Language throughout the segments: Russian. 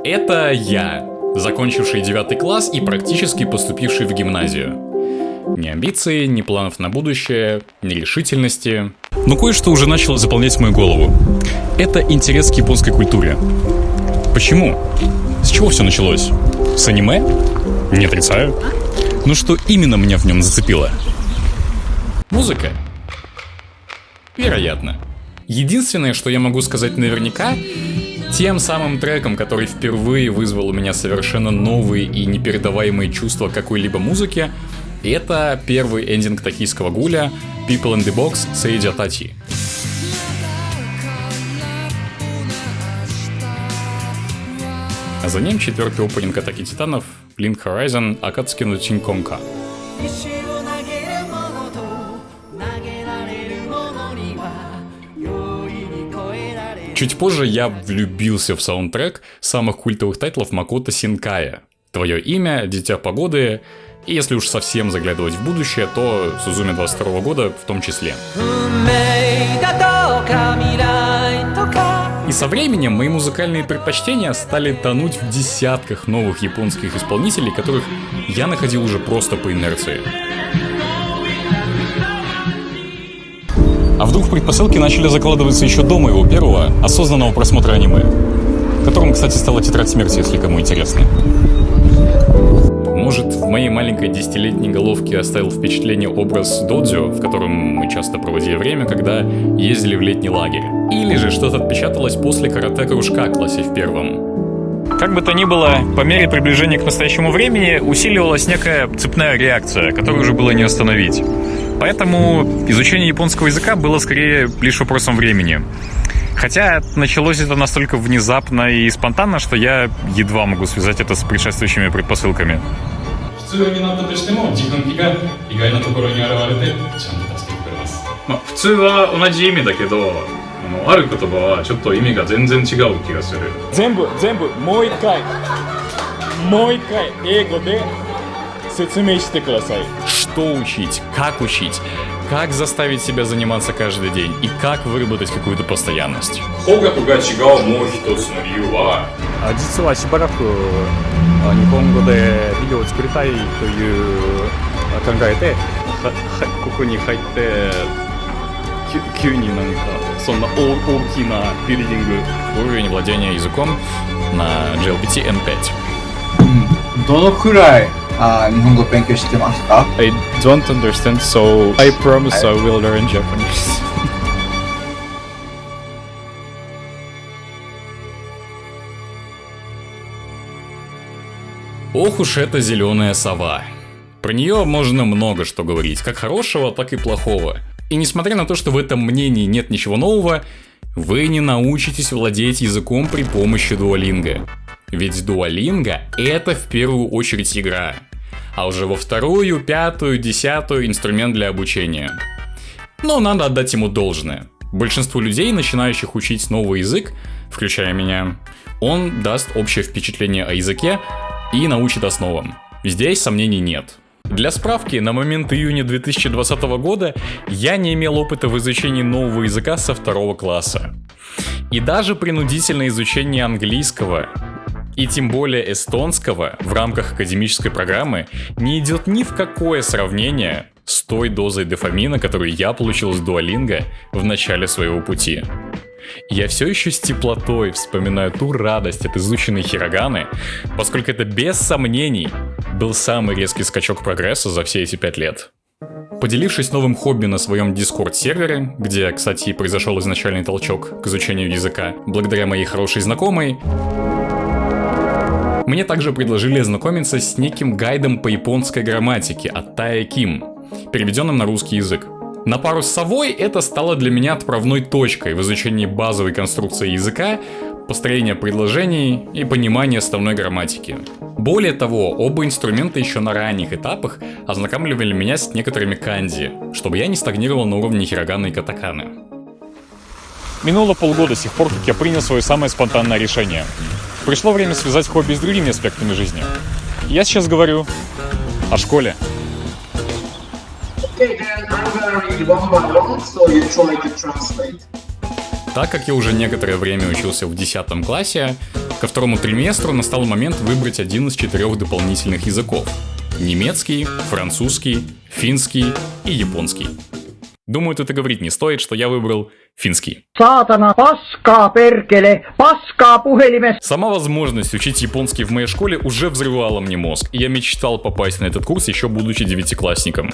Это я, закончивший 9 класс и практически поступивший в гимназию. Ни амбиций, ни планов на будущее, ни решительности. Но кое-что уже начало заполнять мою голову. Это интерес к японской культуре. Почему? С чего все началось? С аниме? Не отрицаю. Но что именно меня в нем зацепило? Музыка? Вероятно. Единственное, что я могу сказать наверняка, тем самым треком, который впервые вызвал у меня совершенно новые и непередаваемые чувства какой-либо музыки, это первый эндинг токийского гуля People in the Box Seiji Tachi. А за ним четвертый опенинг Атаки Титанов Blink Horizon Akatsuki no Chinkonka. Чуть позже я влюбился в саундтрек самых культовых тайтлов Макото Синкая. Твое имя, Дитя погоды, и если уж совсем заглядывать в будущее, то Сузуми 22 года в том числе. И со временем мои музыкальные предпочтения стали тонуть в десятках новых японских исполнителей, которых я находил уже просто по инерции. А вдруг предпосылки начали закладываться еще до моего первого осознанного просмотра аниме, которым, кстати, стала «Тетрадь смерти», если кому интересно. Может, в моей маленькой 10-летней головке оставил впечатление образ додзё, в котором мы часто проводили время, когда ездили в летний лагерь. Или же что-то отпечаталось после карате-кружка в классе в первом. Как бы то ни было, по мере приближения к настоящему времени усиливалась некая цепная реакция, которую уже было не остановить. Поэтому изучение японского языка было скорее лишь вопросом времени. Хотя началось это настолько внезапно и спонтанно, что я едва могу связать это с предшествующими предпосылками. Что учить? Как заставить себя заниматься каждый день? И как выработать какую-то постоянность? 実はしばらく日本語でビデオを作りたいという考えてここに入って急になんかそんな大きなビルディング Уровень владения языком на JLPT N5. どのくらい日本語勉強してますか？ I don't understand, so I promise I will learn Japanese. Ох уж эта зеленая сова. Про нее можно много что говорить, как хорошего, так и плохого. И несмотря на то, что в этом мнении нет ничего нового, вы не научитесь владеть языком при помощи Duolingo. Ведь Duolingo — это в первую очередь игра, а уже во вторую, пятую, десятую инструмент для обучения. Но надо отдать ему должное. Большинству людей, начинающих учить новый язык, включая меня, он даст общее впечатление о языке и научит основам. Здесь сомнений нет. Для справки, на момент июня 2020 года я не имел опыта в изучении нового языка со 2 класса. И даже принудительное изучение английского, и тем более эстонского, в рамках академической программы не идет ни в какое сравнение с той дозой дофамина, которую я получил с Duolingo в начале своего пути. Я все еще с теплотой вспоминаю ту радость от изученной хироганы, поскольку это без сомнений был самый резкий скачок прогресса за все эти 5 лет. Поделившись новым хобби на своем Discord-сервере, где, кстати, и произошел изначальный толчок к изучению языка, благодаря моей хорошей знакомой, мне также предложили ознакомиться с неким гайдом по японской грамматике от Тая Ким, переведенным на русский язык. На пару с совой это стало для меня отправной точкой в изучении базовой конструкции языка, построения предложений и понимания основной грамматики. Более того, оба инструмента еще на ранних этапах ознакомливали меня с некоторыми канзи, чтобы я не стагнировал на уровне хироганы и катаканы. Минуло полгода с тех пор, как я принял свое самое спонтанное решение. Пришло время связать хобби с другими аспектами жизни. Я сейчас говорю о школе. So Так как я уже некоторое время учился в 10 классе, Ко второму триместру настал момент выбрать один из 4 дополнительных языков. Немецкий, французский, финский и японский. Думаю, тут и говорить не стоит, что я выбрал финский. Saatana, paskaa perkele, paskaa puhelimes. Сама возможность учить японский в моей школе уже взрывала мне мозг, и я мечтал попасть на этот курс еще будучи 9-классником.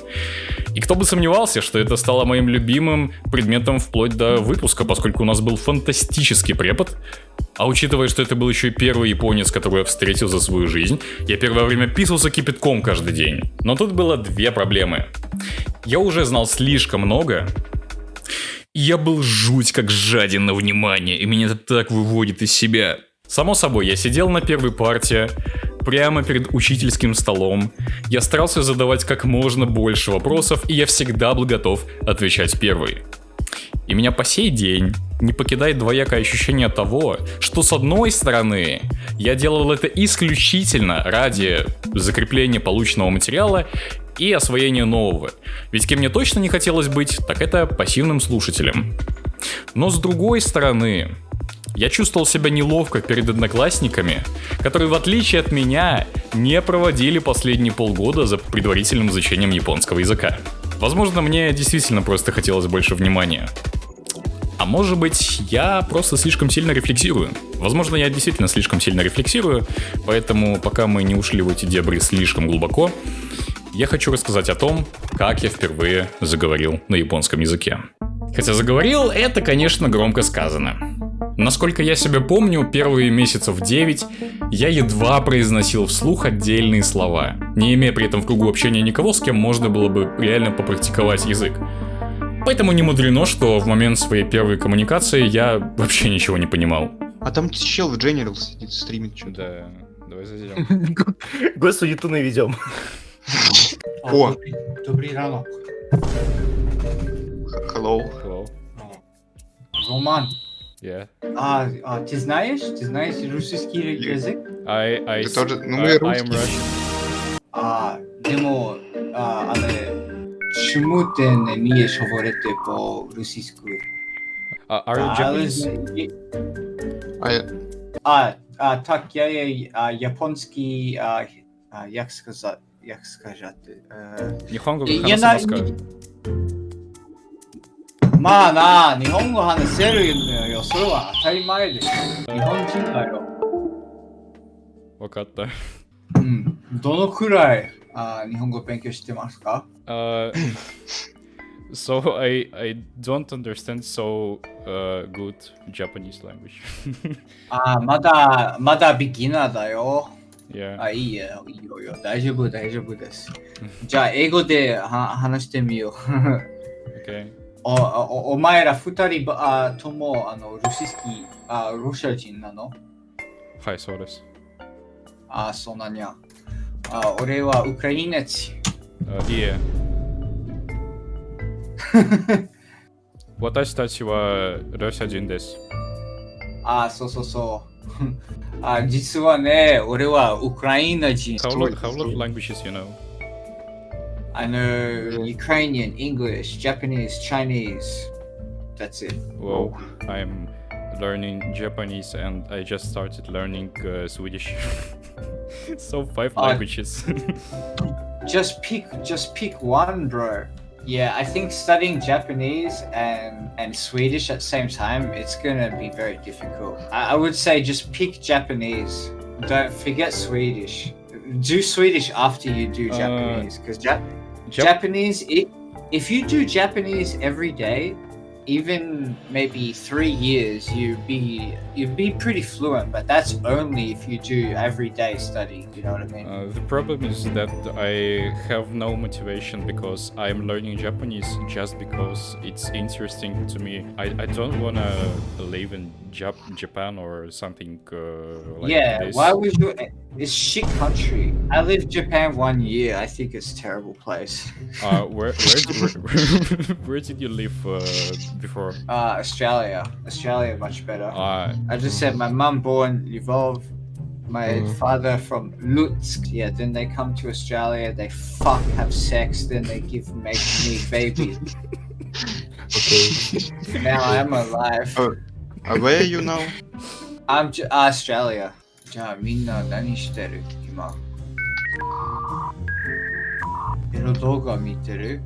И кто бы сомневался, что это стало моим любимым предметом вплоть до выпуска, поскольку у нас был фантастический препод. А учитывая, что это был еще и первый японец, которого я встретил за свою жизнь, я первое время писался кипятком каждый день. Но тут было 2 проблемы. Я уже знал слишком много, и я был жуть как жаден на внимание, и меня это так выводит из себя. Само собой, я сидел на первой парте, прямо перед учительским столом. Я старался задавать как можно больше вопросов, и я всегда был готов отвечать первый. И меня по сей день не покидает двоякое ощущение того, что с одной стороны, я делал это исключительно ради закрепления полученного материала и освоения нового. Ведь кем мне точно не хотелось быть, так это пассивным слушателем. Но с другой стороны, я чувствовал себя неловко перед одноклассниками, которые в отличие от меня не проводили последние полгода за предварительным изучением японского языка. Возможно, мне действительно просто хотелось больше внимания. А может быть, я просто слишком сильно рефлексирую. Возможно, я действительно слишком сильно рефлексирую, поэтому пока мы не ушли в эти дебри слишком глубоко, я хочу рассказать о том, как я впервые заговорил на японском языке. Хотя заговорил, это, конечно, громко сказано. Насколько я себя помню, первые месяцев 9 я едва произносил вслух отдельные слова, не имея при этом в кругу общения никого, с кем можно было бы реально попрактиковать язык. Поэтому не мудрено, что в момент своей первой коммуникации я вообще ничего не понимал. А там чел в General сидит, стримит что-то. Да, давай зайдем. Господи, туны ведем. О! Добрый ранок. Hello. Hello. Роман. Yeah. Ты знаешь русский язык? Ты тоже? Ну мы русские. Демо, чему ты не умеешь говорить по-русски? Are you Japanese? Так, я японский, як сказати? Нихонго Я ханасимасу ка? まあな、日本語話せるよ、それは当たり前でしょ。日本人だよ。Вакатта. どのくらい日本語勉強してますか？ So I don't understand so good Japanese language. まだビギナーだよ。Yeah. いいよ、大丈夫です。じゃあ、英語で話してみよう。Okay. お前ら二人ともロシア人なの？はい、そうです。そうなんや。俺はウクライナ人。いえ。私たちはロシア人です。そう。実はね、俺はウクライナ人。How lot languages you know? I know Ukrainian, English, Japanese, Chinese. That's it. Well, I'm learning Japanese and I just started learning Swedish. So 5 languages. Just pick one, bro. Yeah, I think studying Japanese and Swedish at the same time, it's gonna be very difficult. I would say just pick Japanese. Don't forget Swedish. Do Swedish after you do Japanese, because Japanese, if you do Japanese every day, even maybe 3 years, you'd be pretty fluent. But that's only if you do everyday study. You know what I mean? The problem is that I have no motivation because I'm learning Japanese just because it's interesting to me. I don't wanna live in Japan or something like this. Why would you? It's shit country. I lived in Japan 1 year. I think it's a terrible place. Where did you live before? Australia much better. I just said my mum born Lvov, my father from Lutsk. Yeah, then they come to Australia, they have sex, then they make me baby. Okay. Now I'm alive. Where are you now? Australia. じゃあみんな何してる今？エロ動画見てる？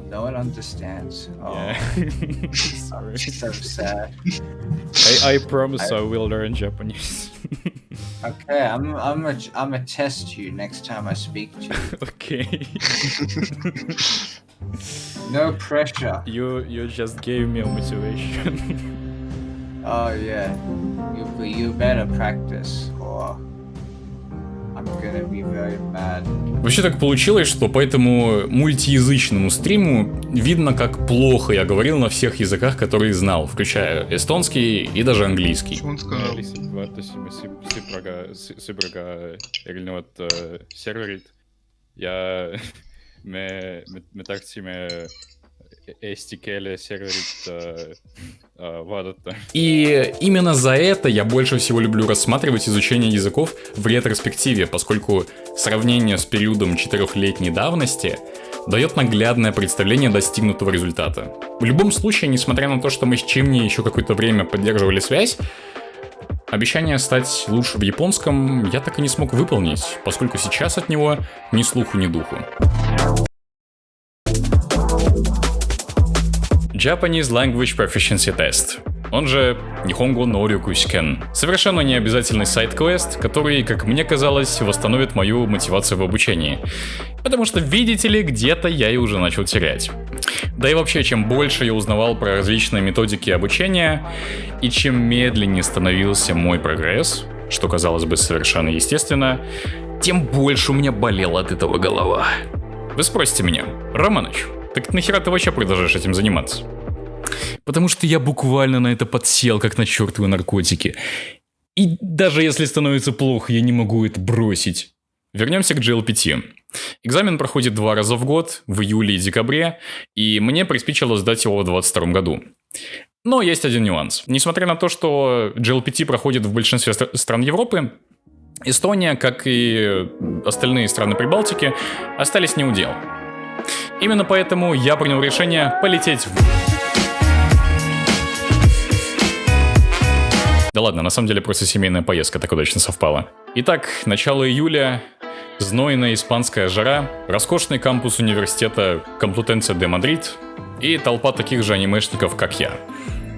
No one understands. Oh, Yeah. Sorry. so sad. I promise I will learn Japanese. Okay, I'm a test you next time I speak to you. Okay. No pressure. You just gave me a motivation. Oh yeah. You better practice or I'm gonna be very mad. Вообще так получилось, что по этому мультиязычному стриму видно, как плохо я говорил на всех языках, которые знал, включая эстонский и даже английский. Он сказал. Lihtsalt vaatasime sõbraga erinevat serverit ja me tahtsime eesti keele serverit vaadata. И именно за это я больше всего люблю рассматривать изучение языков в ретроспективе, поскольку сравнение с периодом 4-летней давности дает наглядное представление достигнутого результата. В любом случае, несмотря на то, что мы с Чимни еще какое-то время поддерживали связь, обещание стать лучше в японском я так и не смог выполнить, поскольку сейчас от него ни слуху, ни духу. Japanese Language Proficiency Test, он же Nihongo no Ryoku Shiken. Совершенно необязательный сайт-квест, который, как мне казалось, восстановит мою мотивацию в обучении. Потому что, видите ли, где-то я и уже начал терять. Да и вообще, чем больше я узнавал про различные методики обучения, и чем медленнее становился мой прогресс, что казалось бы совершенно естественно, тем больше у меня болела от этого голова. Вы спросите меня: Романыч, так нахера ты вообще продолжаешь этим заниматься? Потому что я буквально на это подсел, как на чертовы наркотики. И даже если становится плохо, я не могу это бросить. Вернемся к GLPT. Экзамен проходит 2 раза в год, в июле и декабре, и мне приспичило сдать его в 2022 году. Но есть один нюанс. Несмотря на то, что GLPT проходит в большинстве стран Европы, Эстония, как и остальные страны Прибалтики, остались не у дел. Именно поэтому я принял решение полететь в... Да ладно, на самом деле просто семейная поездка так удачно совпала. Итак, начало июля, знойная испанская жара, роскошный кампус университета Complutense de Madrid и толпа таких же анимешников, как я.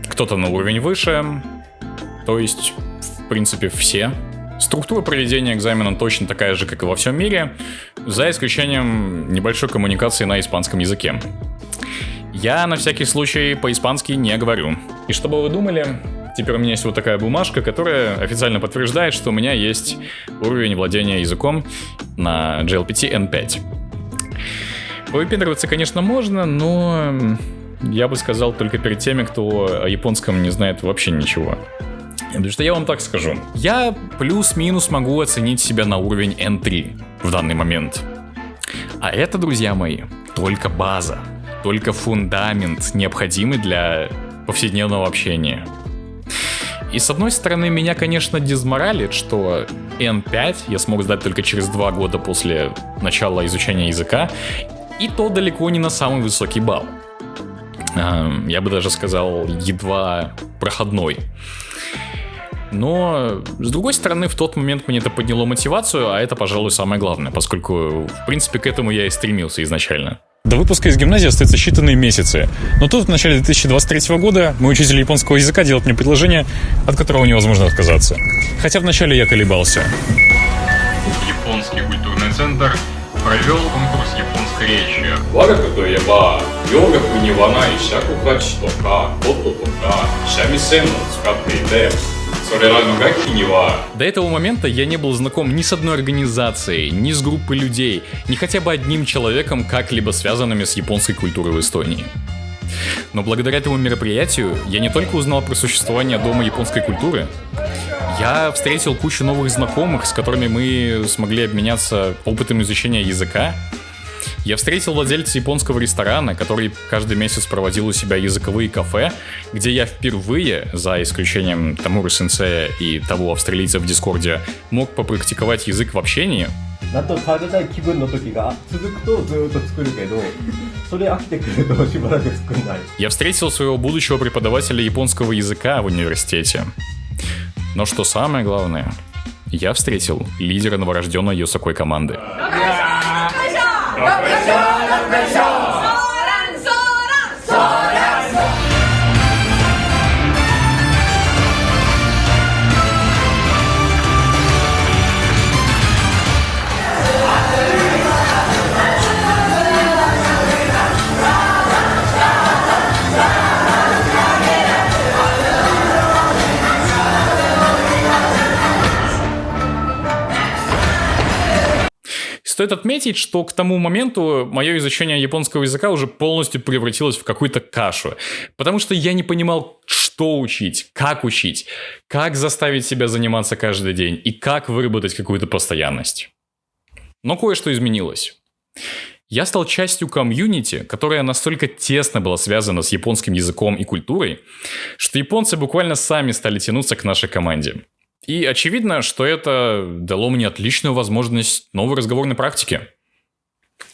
Кто-то на уровень выше, то есть, в принципе, все. Структура проведения экзамена точно такая же, как и во всем мире, за исключением небольшой коммуникации на испанском языке. Я на всякий случай по-испански не говорю. И чтобы вы думали, теперь у меня есть вот такая бумажка, которая официально подтверждает, что у меня есть уровень владения языком на GLPT N5. Повыпендриваться, конечно, можно, но я бы сказал только перед теми, кто о японском не знает вообще ничего. Потому что я вам так скажу. Я плюс-минус могу оценить себя на уровень N3 в данный момент. А это, друзья мои, только база. Только фундамент, необходимый для повседневного общения. И с одной стороны, меня, конечно, дезморалит, что N5 я смог сдать только через 2 года после начала изучения языка. И то далеко не на самый высокий балл. Я бы даже сказал, едва проходной. Но, с другой стороны, в тот момент мне это подняло мотивацию, а это, пожалуй, самое главное, поскольку, в принципе, к этому я и стремился изначально. До выпуска из гимназии остаются считанные месяцы. Но тут, в начале 2023 года, мой учитель японского языка делает мне предложение, от которого невозможно отказаться. Хотя вначале я колебался. Японский культурный центр провел конкурс японской речи. До этого момента я не был знаком ни с одной организацией, ни с группой людей, ни хотя бы одним человеком, как-либо связанными с японской культурой в Эстонии. Но благодаря этому мероприятию я не только узнал про существование Дома японской культуры, я встретил кучу новых знакомых, с которыми мы смогли обменяться опытом изучения языка. Я встретил владельца японского ресторана, который каждый месяц проводил у себя языковые кафе, где я впервые, за исключением Тамуры Сенсея и того австралийца в Дискорде, мог попрактиковать язык в общении. 納豆食べたい気分の時が続くとずーっと作るけど、それ飽きてくるとしばらく作んない。Я встретил своего будущего преподавателя японского языка в университете. Но что самое главное, я встретил лидера новорожденной Йосакой команды. Стоит отметить, что к тому моменту мое изучение японского языка уже полностью превратилось в какую-то кашу. Потому что я не понимал, что учить, как заставить себя заниматься каждый день и как выработать какую-то постоянность. Но кое-что изменилось. Я стал частью комьюнити, которая настолько тесно была связана с японским языком и культурой, что японцы буквально сами стали тянуться к нашей команде. И очевидно, что это дало мне отличную возможность новой разговорной практики.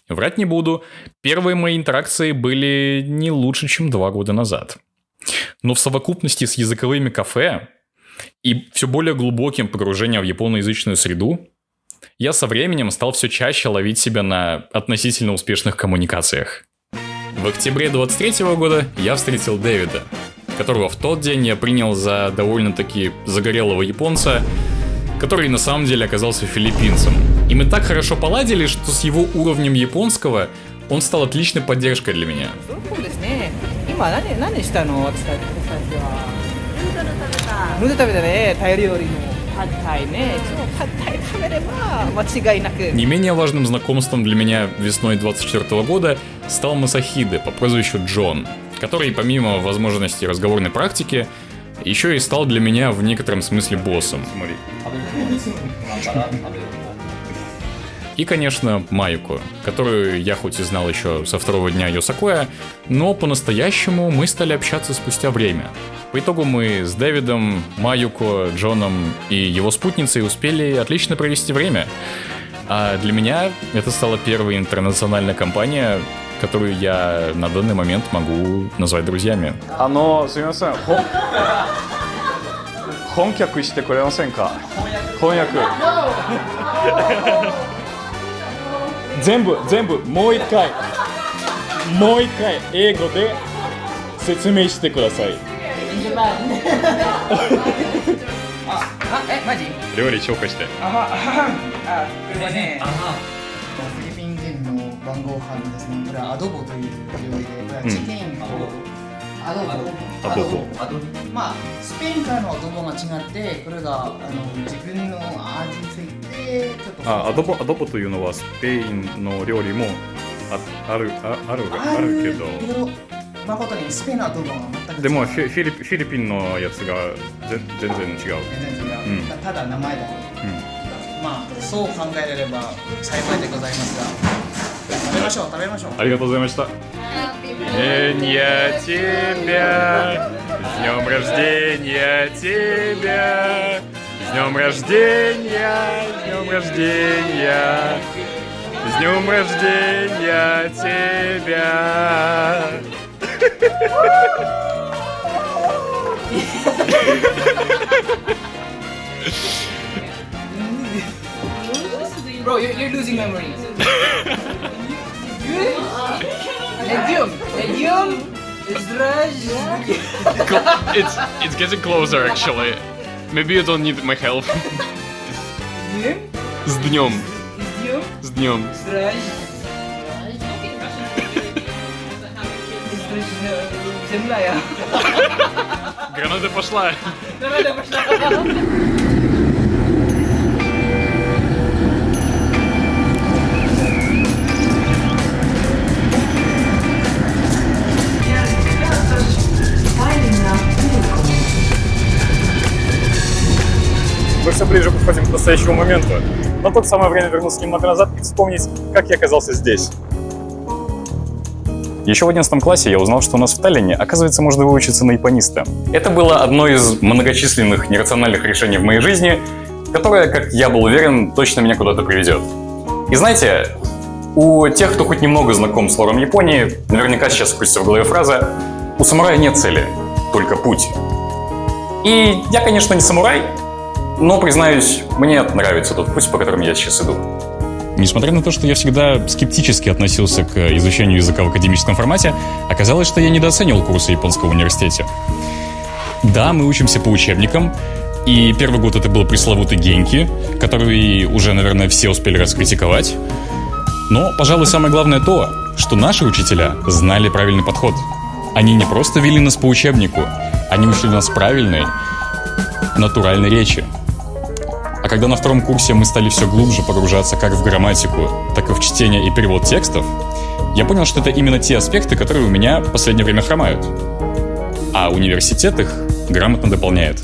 Врать не буду, первые мои интеракции были не лучше, чем 2 года назад. Но в совокупности с языковыми кафе и все более глубоким погружением в японоязычную среду, я со временем стал все чаще ловить себя на относительно успешных коммуникациях. В октябре 23 года я встретил Дэвида, которого в тот день я принял за довольно-таки загорелого японца, который на самом деле оказался филиппинцем. И мы так хорошо поладили, что с его уровнем японского он стал отличной поддержкой для меня. Не менее важным знакомством для меня весной 24 года стал Масахиде по прозвищу Джон, который помимо возможности разговорной практики еще и стал для меня в некотором смысле боссом. И, конечно, Маюко, которую я хоть и знал еще со 2-го дня Йосакоя, но по-настоящему мы стали общаться спустя время. По итогу мы с Дэвидом, Маюко, Джоном и его спутницей успели отлично провести время. А для меня это стала первая интернациональная компания, которую я на данный момент могу назвать друзьями. すみません。翻訳してくれませんか？翻訳。全部もう一回英語で説明してください。マジ？料理紹介して。これはね、フィリピン人の晩ご飯ですね。これはアドボという料理で、これはチキンとアドボ。まあスペインからのアドボが違って、これが自分の味についてちょっと。アドボというのはスペインの料理もあるけど。誠にスペインのアドボが全く違う。でもフィリピンのやつが全然違う。全然違う。ただ名前だけ。まあそう考えられれば幸いでございますが、食べましょう。ありがとうございました。Я тебя, с днем рождения тебя, с днем рождения, с днем рождения тебя. Bro, you're losing memory. It's getting closer actually. Maybe you don't need my help. С днем. С днем. Граната пошла. Мы все ближе подходим к настоящему моменту. Но тут самое время вернуться немного назад и вспомнить, как я оказался здесь. Еще в 11 классе я узнал, что у нас в Таллине, оказывается, можно выучиться на япониста. Это было одно из многочисленных нерациональных решений в моей жизни, которое, как я был уверен, точно меня куда-то приведет. И знаете, у тех, кто хоть немного знаком с лором Японии, наверняка сейчас крутится в голове фраза «У самурая нет цели, только путь». И я, конечно, не самурай, но, признаюсь, мне нравится тот путь, по которому я сейчас иду. Несмотря на то, что я всегда скептически относился к изучению языка в академическом формате, оказалось, что я недооценивал курсы японского в университете. Да, мы учимся по учебникам, и первый год это был пресловутый Генки, который уже, наверное, все успели раскритиковать. Но, пожалуй, самое главное то, что наши учителя знали правильный подход. Они не просто вели нас по учебнику, они учили нас правильной, натуральной речи. А когда на втором курсе мы стали все глубже погружаться как в грамматику, так и в чтение и перевод текстов, я понял, что это именно те аспекты, которые у меня в последнее время хромают. А университет их грамотно дополняет.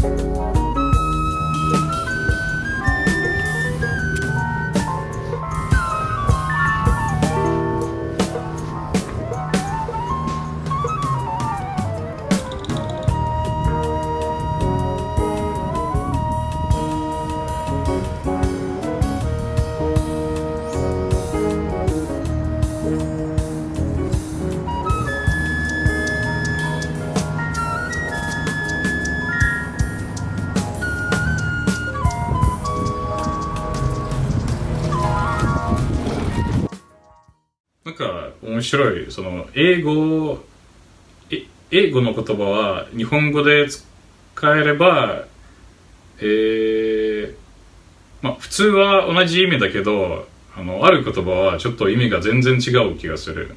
なんか面白い、その英語の言葉は日本語で使えれば、まあ普通は同じ意味だけど、ある言葉はちょっと意味が全然違う気がする。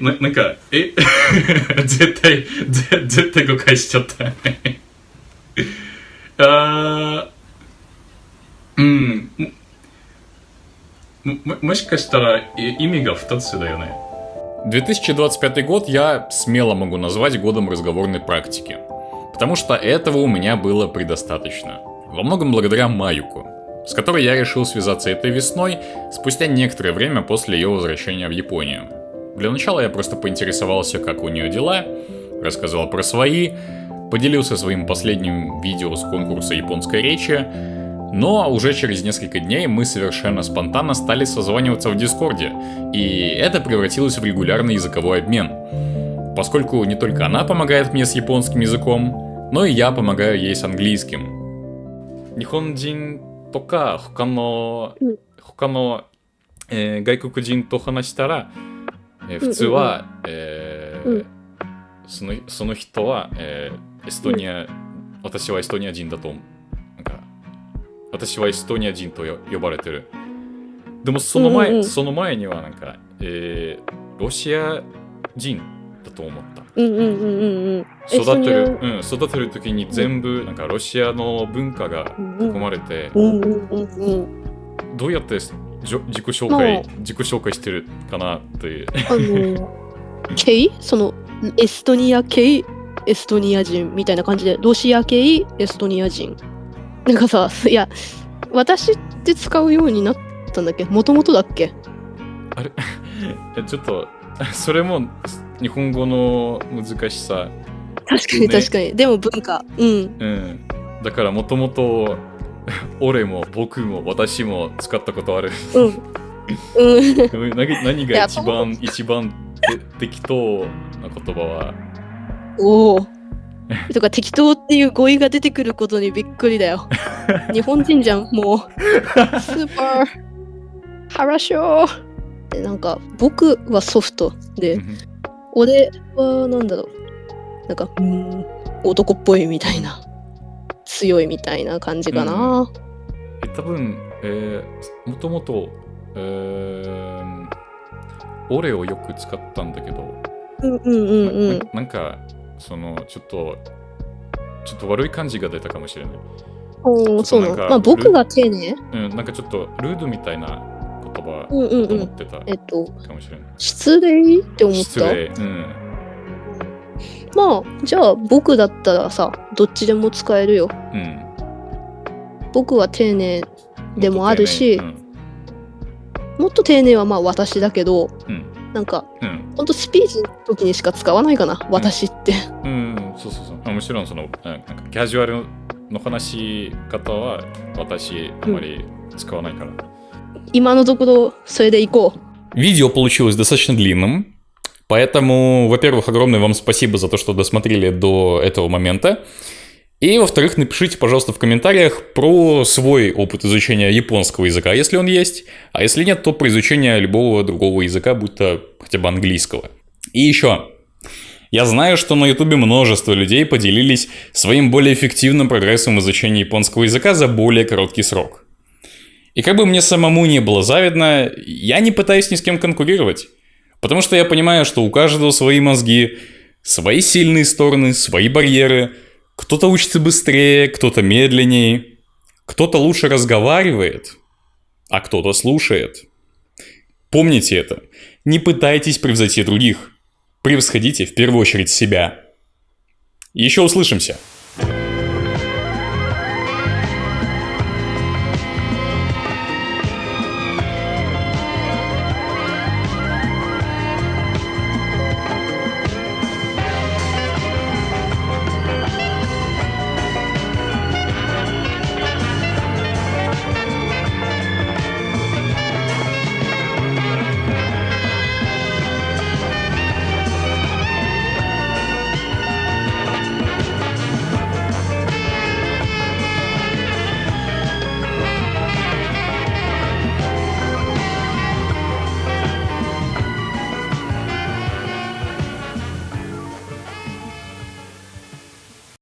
なんか絶対誤解しちゃった。もしかしたら意味が2つだよね。 2025 год я смело могу назвать годом разговорной практики, потому что этого у меня было предостаточно. Во многом благодаря Маюку, с которой я решил связаться этой весной, спустя некоторое время после ее возвращения в Японию. Для начала я просто поинтересовался, как у нее дела, рассказал про свои, поделился своим последним видео с конкурса японской речи, но уже через несколько дней мы совершенно спонтанно стали созваниваться в Дискорде, и это превратилось в регулярный языковой обмен, поскольку не только она помогает мне с японским языком, но и я помогаю ей с английским. 日本人とか他の外国人と話したら、普通は、その人は、エストニア、私はエストニア人だと思う。なんか私はエストニア人と呼ばれてる。でもその前にはなんか、ロシア人だと思った。育てる時に全部なんかロシアの文化が含まれて、どうやって自己紹介してるかなっていう。系そのエストニア系エストニア人みたいな感じで、ロシア系エストニア人。なんかさ、いや、私って使うようになったんだっけ？もともとだっけ？あれちょっと、それも日本語の難しさ。確かに確かに。でも文化。だからもともと、俺も僕も私も使ったことある。何が一番適当な言葉は？おお。とか適当っていう語彙が出てくることにびっくりだよ。日本人じゃん、もう。スーパーハラショー。なんか僕はソフトで、俺はなんだろう。なんか男っぽいみたいな、強いみたいな感じかな。多分もともと俺をよく使ったんだけど、なんかそのちょっと悪い感じが出たかもしれない。そうなの。まあ僕が丁寧。なんかちょっとルードみたいな言葉と思ってたかもしれない。失礼って思った。失礼。まあじゃあ僕だったらさ、どっちでも使えるよ。僕は丁寧でもあるし、もっと丁寧はまあ私だけど、なんか、ほんとスピーチの時にしか使わないかな、私って。もちろんそのなんかキャジュアルの話し方は私あまり使わないから。今のところそれでいこう。 Видео получилось достаточно длинным, поэтому, во-первых, огромное вам спасибо за то, что досмотрели до этого момента. И, во-вторых, напишите, пожалуйста, в комментариях про свой опыт изучения японского языка, если он есть. А если нет, то про изучение любого другого языка, будь то хотя бы английского. И еще. Я знаю, что на ютубе множество людей поделились своим более эффективным прогрессом в изучении японского языка за более короткий срок. И как бы мне самому не было завидно, я не пытаюсь ни с кем конкурировать. Потому что я понимаю, что у каждого свои мозги, свои сильные стороны, свои барьеры. Кто-то учится быстрее, кто-то медленнее, кто-то лучше разговаривает, а кто-то слушает. Помните это. Не пытайтесь превзойти других. Превосходите в первую очередь себя. Еще услышимся.